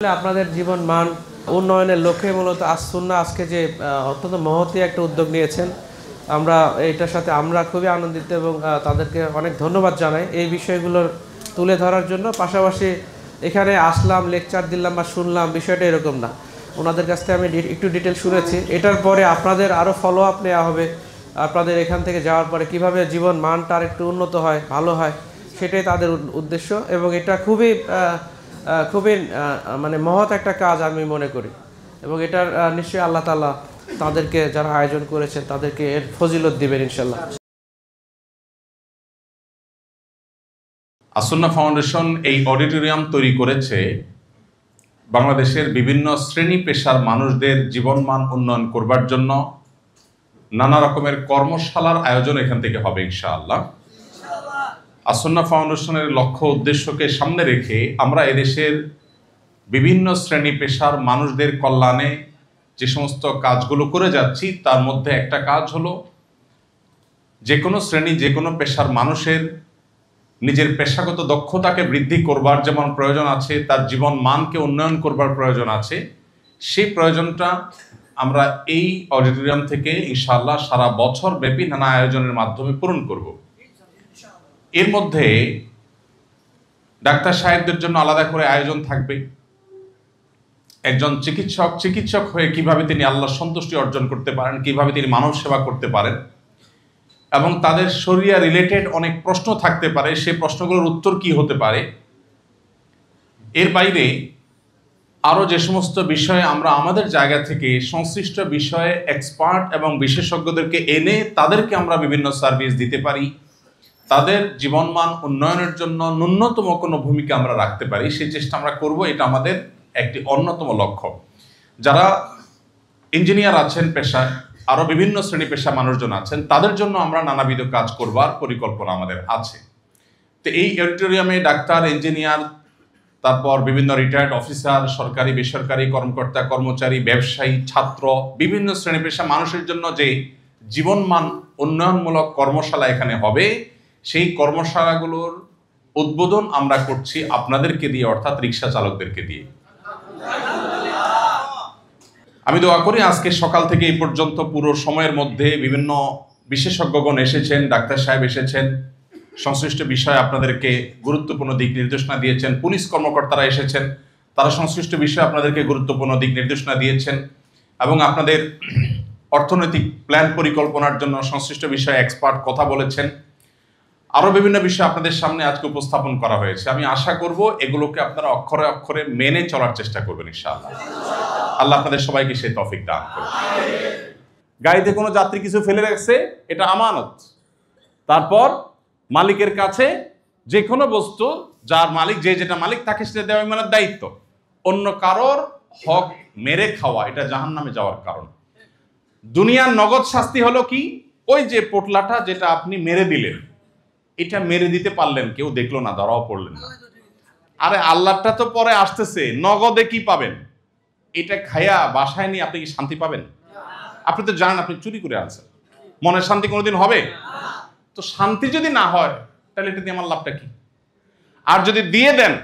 আপনাদের জীবন মান উন্নয়নের লক্ষ্যে মূলত আস-সুন্নাহ আজকে যে অত্যন্ত মহতী একটা উদ্যোগ নিয়েছেন, আমরা এটার সাথে আমরা খুবই আনন্দিত এবং তাদেরকে অনেক ধন্যবাদ জানাই এই বিষয়গুলো তুলে ধরার জন্য। পাশাপাশি এখানে আসলাম, লেকচার দিলাম বা শুনলাম, বিষয়টা এরকম না। ওনাদের কাছ থেকে আমি একটু ডিটেল শুনেছি। এটার পরে আপনাদের আরও ফলো আপ নেওয়া হবে। আপনাদের এখান থেকে যাওয়ার পরে কিভাবে জীবন মানটা আর একটু উন্নত হয়, ভালো হয়, সেটাই তাদের উদ্দেশ্য। এবং এটা খুবই মানে মহৎ একটা কাজ আমি মনে করি, এবং এটার নিশ্চয়ই আল্লাহ তাআলা তাদেরকে, যারা আয়োজন করেছেন, তাদেরকে এর ফজিলত দিবেন ইনশাল্লাহ। আস-সুন্নাহ ফাউন্ডেশন এই অডিটোরিয়াম তৈরি করেছে বাংলাদেশের বিভিন্ন শ্রেণী পেশার মানুষদের জীবনমান উন্নয়ন করবার জন্য। নানা রকমের কর্মশালার আয়োজন এখান থেকে হবে ইনশাআল্লাহ। আস-সুন্নাহ ফাউন্ডেশনের লক্ষ্য উদ্দেশ্যকে সামনে রেখে আমরা এদেশের বিভিন্ন শ্রেণী পেশার মানুষদের কল্যাণে যে সমস্ত কাজগুলো করে যাচ্ছি, তার মধ্যে একটা কাজ হলো যে কোনো শ্রেণী, যে কোনো পেশার মানুষের নিজের পেশাগত দক্ষতাকে বৃদ্ধি করবার যেমন প্রয়োজন আছে, তার জীবন মানকে উন্নয়ন করবার প্রয়োজন আছে। সেই প্রয়োজনটা আমরা এই অডিটোরিয়াম থেকে ইনশাআল্লাহ সারা বছর ব্যাপী নানা আয়োজনের মাধ্যমে পূরণ করব। এর মধ্যে ডাক্তার সাহেবদের জন্য আলাদা করে আয়োজন থাকবে। একজন চিকিৎসক হয়ে কিভাবে তিনি আল্লাহর সন্তুষ্টি অর্জন করতে পারেন, কিভাবে তিনি মানব সেবা করতে পারেন, এবং তাদের শরিয়া রিলেটেড অনেক প্রশ্ন থাকতে পারে, সেই প্রশ্নগুলোর উত্তর কি হতে পারে। এর বাইরে আরও যে সমস্ত বিষয়ে আমরা আমাদের জায়গা থেকে সংশ্লিষ্ট বিষয়ে এক্সপার্ট এবং বিশেষজ্ঞদেরকে এনে তাদেরকে আমরা বিভিন্ন সার্ভিস দিতে পারি, তাদের জীবনমান উন্নয়নের জন্য ন্যূনতম কোনো ভূমিকা আমরা রাখতে পারি, সেই চেষ্টা আমরা করব। এটা আমাদের একটি অন্যতম লক্ষ্য। যারা ইঞ্জিনিয়ার আছেন পেশায়, আরও বিভিন্ন শ্রেণী পেশা মানুষজন আছেন, তাদের জন্য আমরা নানাবিধ কাজ করবার পরিকল্পনা আমাদের আছে। তো এই অডিটোরিয়ামে ডাক্তার, ইঞ্জিনিয়ার, তারপর বিভিন্ন রিটায়ার্ড অফিসার, সরকারি বেসরকারি কর্মকর্তা কর্মচারী, ব্যবসায়ী, ছাত্র, বিভিন্ন শ্রেণী পেশা মানুষের জন্য যে জীবনমান উন্নয়নমূলক কর্মশালা এখানে হবে, সেই কর্মশালাগুলোর উদ্বোধন আমরা করছি আপনাদেরকে দিয়ে, অর্থাৎ রিক্সা চালকদেরকে দিয়ে। আমি দোয়া করি আজকে সকাল থেকে এই পর্যন্ত পুরো সময়ের মধ্যে বিভিন্ন বিশেষজ্ঞগণ এসেছেন, ডাক্তার সাহেব এসেছেন, সংশ্লিষ্ট বিষয়ে আপনাদেরকে গুরুত্বপূর্ণ দিক নির্দেশনা দিয়েছেন, পুলিশ কর্মকর্তারা এসেছেন, তারা সংশ্লিষ্ট বিষয়ে আপনাদেরকে গুরুত্বপূর্ণ দিক নির্দেশনা দিয়েছেন, এবং আপনাদের অর্থনৈতিক প্ল্যান পরিকল্পনার জন্য সংশ্লিষ্ট বিষয়ে এক্সপার্ট কথা বলেছেন। আরও বিভিন্ন বিষয় আপনাদের সামনে আজকে উপস্থাপন করা হয়েছে। আমি আশা করব এগুলোকে আপনারা অক্ষরে অক্ষরে মেনে চলার চেষ্টা করবেন ইনশাআল্লাহ। আল্লাহ আপনাদের সবাইকে সেই তৌফিক দান করুন। গাড়িতে কোনো যাত্রী কিছু ফেলে রাখছে, এটা আমানত। তারপর মালিকের কাছে যে কোনো বস্তু, যার মালিক, যেটা মালিক, তাকে সেটা দেওয়া ইমানের দায়িত্ব। অন্য কারোর হক মেরে খাওয়া এটা জাহান্নামে যাওয়ার কারণ। দুনিয়ার নগদ শাস্তি হলো কি? ওই যে পোটলাটা যেটা আপনি মেরে দিলেন, এটা মেরে দিতে পারলেন, কেউ দেখলো না, ধরাও পড়লেন না। আরে আল্লাহটা তো পরে আসতেছে, নগদে কি পাবেন? এটা খায়া বাসায় নিয়ে আপনি কি শান্তি পাবেন? আপনি তো জানেন আপনি চুরি করে আনছেন, মনের শান্তি কোনোদিন হবে? তো শান্তি যদি না হয়, তাহলে এটা দিয়ে আমার লাভটা কি? আর যদি দিয়ে দেন,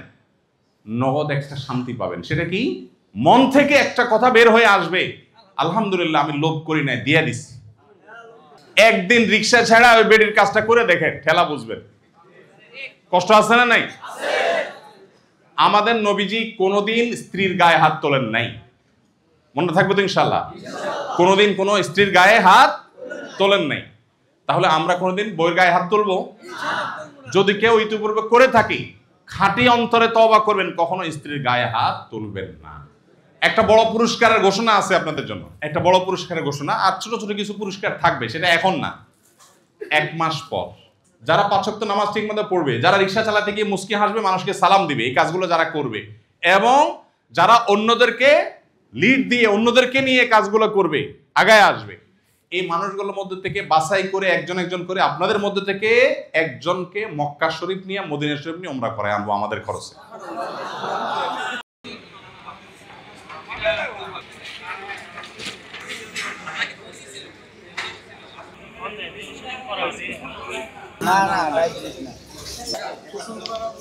নগদ একটা শান্তি পাবেন। সেটা কি? মন থেকে একটা কথা বের হয়ে আসবে, আলহামদুলিল্লাহ, আমি লোভ করি নাই, দিয়ে দিছি। একদিন রিক্সা ছাড়া ওই বেডির কাজটা করে দেখেন, ঠেলা বুঝবেন। কষ্ট আছে না নাই? আমাদের নবীজি কোনোদিন স্ত্রীর গায়ে হাত তোলেন নাই, মনে থাকবে তো ইনশাআল্লাহ। কোনোদিন কোনো স্ত্রীর গায়ে হাত তোলেন নাই। তাহলে আমরা কোনোদিন বইয়ের গায়ে হাত তুলবো? যদি কেউ ইতিপূর্বে করে থাকি, খাঁটি অন্তরে তওবা করবেন, কখনো স্ত্রীর গায়ে হাত তুলবেন না। একটা বড় পুরস্কারের ঘোষণা আছে আপনাদের জন্য, একটা বড় পুরস্কারের ঘোষণা। আর ছোট ছোট কিছু পুরস্কার থাকবে, সেটা এখন না, 1 মাস পর। যারা 5 ওয়াক্ত নামাজ ঠিক মতো পড়বে, যারা রিক্সা চালাতে গিয়ে মুস্কি হাসবে, মানুষকে সালাম দিবে, এই কাজগুলো যারা করবে, এবং যারা অন্যদেরকে লিড দিয়ে অন্যদেরকে নিয়ে কাজগুলো করবে, আগায় আসবে, এই মানুষগুলোর মধ্যে থেকে বাছাই করে একজন একজন করে আপনাদের মধ্যে থেকে একজনকে মক্কা শরীফ নিয়ে, মদিনা শরীফ নিয়ে উমরা করায় আনবো আমাদের খরচে।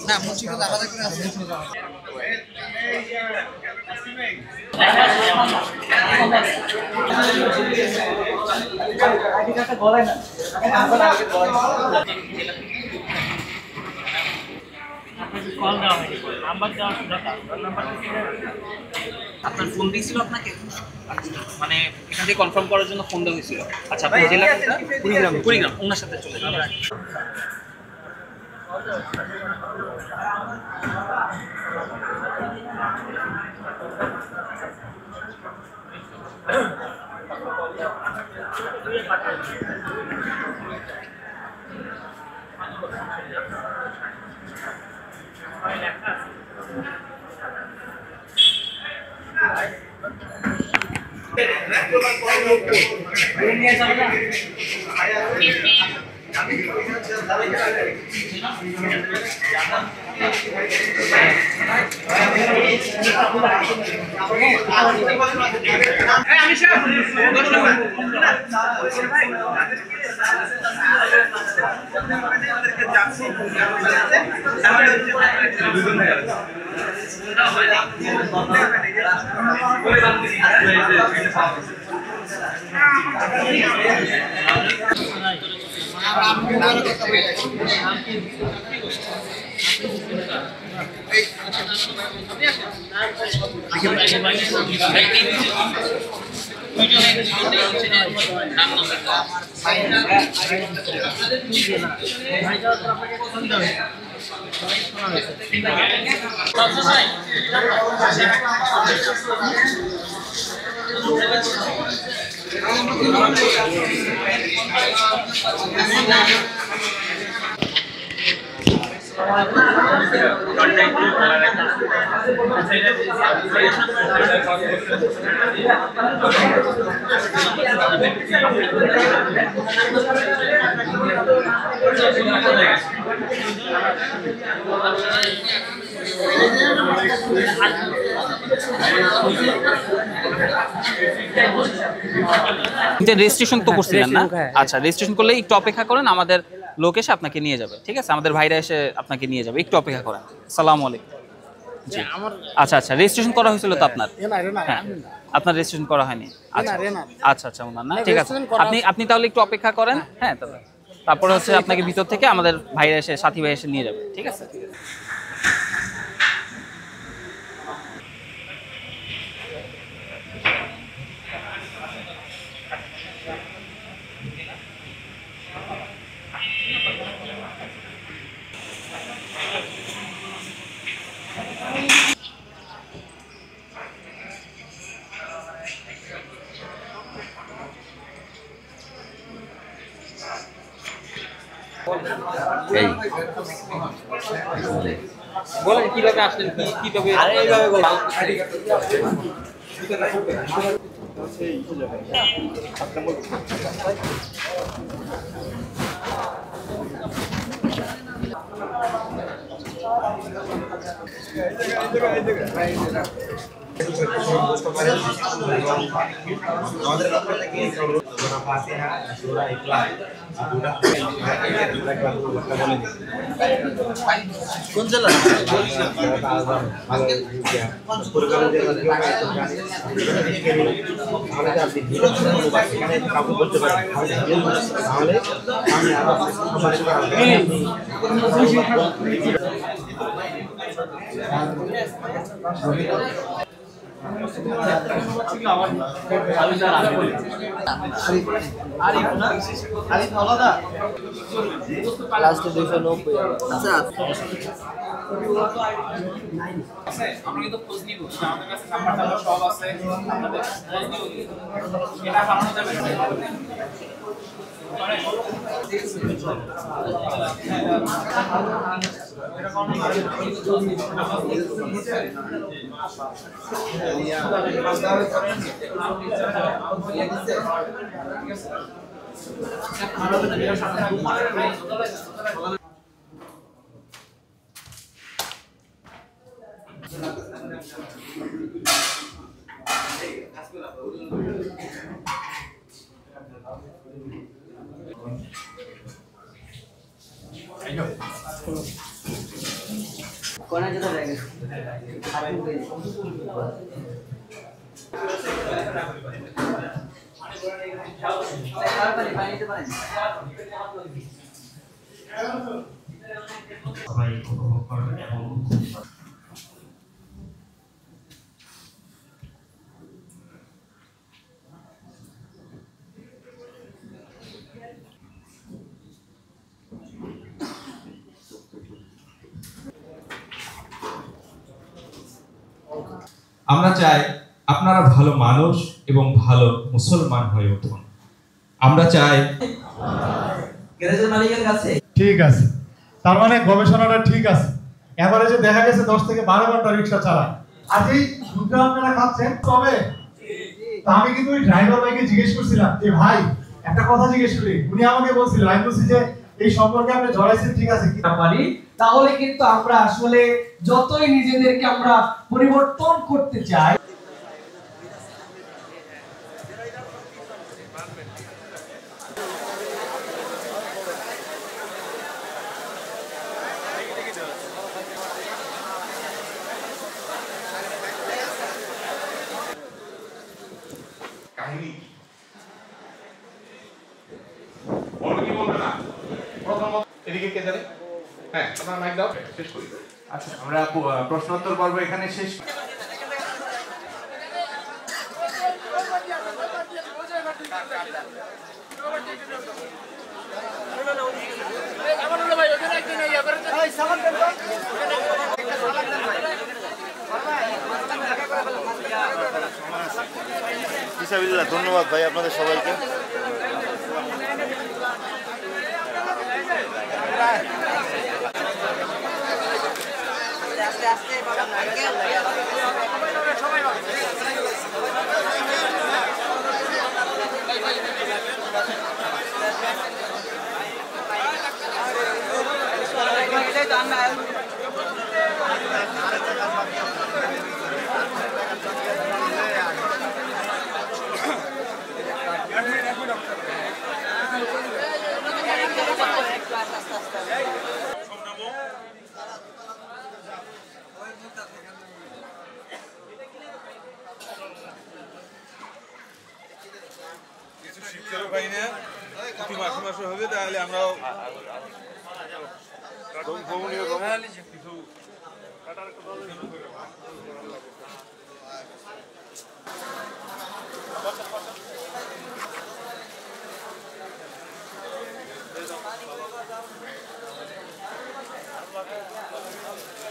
না না মুন্সিগঞ্জ আলাদা করে আছে। আপনার ফোন দিয়েছিল আপনাকে, মানে এখান থেকে কনফার্ম করার জন্য ফোন দেওয়া হয়েছিল। আচ্ছা আপনার জেলা কোনটা? কুড়িগ্রাম। কুড়িগ্রাম, ওনার সাথে চলে যান। রেজিস্ট্রেশন তো করছিলেন না? আচ্ছা, রেজিস্ট্রেশন করলে একটু অপেক্ষা করেন, আমাদের লোক এসে আপনাকে নিয়ে যাবে। ঠিক আছে, আমাদের ভাইরা এসে আপনাকে নিয়ে যাবে, একটু অপেক্ষা করেন। আসসালামু আলাইকুম। জি আচ্ছা আচ্ছা, রেজিস্ট্রেশন করা হয়েছিল তো আপনার? হ্যাঁ, আপনার রেজিস্ট্রেশন করা হয়নি। আচ্ছা আচ্ছা আচ্ছা, ওনার না, ঠিক আছে। আপনি তাহলে একটু অপেক্ষা করেন। হ্যাঁ, তারপরে হচ্ছে আপনাকে ভিতর থেকে আমাদের ভাইরা এসে, সাথী ভাই এসে নিয়ে যাবে। ঠিক আছে। বলেন কিভাবে আসলেন, কিভাবে? কোন জেলা? লাস্টে 290। আচ্ছা, আমরা কিন্তু খোঁজ নিব, আমাদের কাছে নাম্বারটা সব আছে, আপনাদের এটা বানানো যাবে না। আমরা চাই আপনারা ভালো মানুষ এবং ভালো মুসলমান হয়ে উঠুন। আমরা চাই গ্যারেজের মালিকের কাছে ঠিক আছে, তার মানে গবেষণাটা ঠিক আছে। এভারেজে দেখা গেছে 10 থেকে 12 ঘন্টা রিক্সা চালায়। আজ এই দুধটা আপনারা খাচ্ছেন তবে তা আমি কিন্তু ওই ড্রাইভার ভাইকে জিজ্ঞেস করছিলাম যে ভাই একটা কথা জিজ্ঞেস করি, উনি আমাকে বলছিল আমি বলছি যে এই সম্পর্কে আপনি জড়াইছেন ঠিক আছে কি পারি, তাহলে কিন্তু আমরা আসলে যতই নিজেদেরকে আমরা পরিবর্তন করতে চাই কাহিনী বলবে কি বলবে না? প্রথমত এদিকে কে জানে? হ্যাঁ, আপনার মাইক দাও, শেষ করি। আচ্ছা, আমরা প্রশ্নোত্তর পর্ব এখানে শেষ। ধন্যবাদ ভাই আপনাদের সবাইকে। আস্তে আস্তে বাবা নারকেল শিক্ষারও পাই না, প্রতি মাসে মাসে হবে, তাহলে আমরাও কিছু Thank you.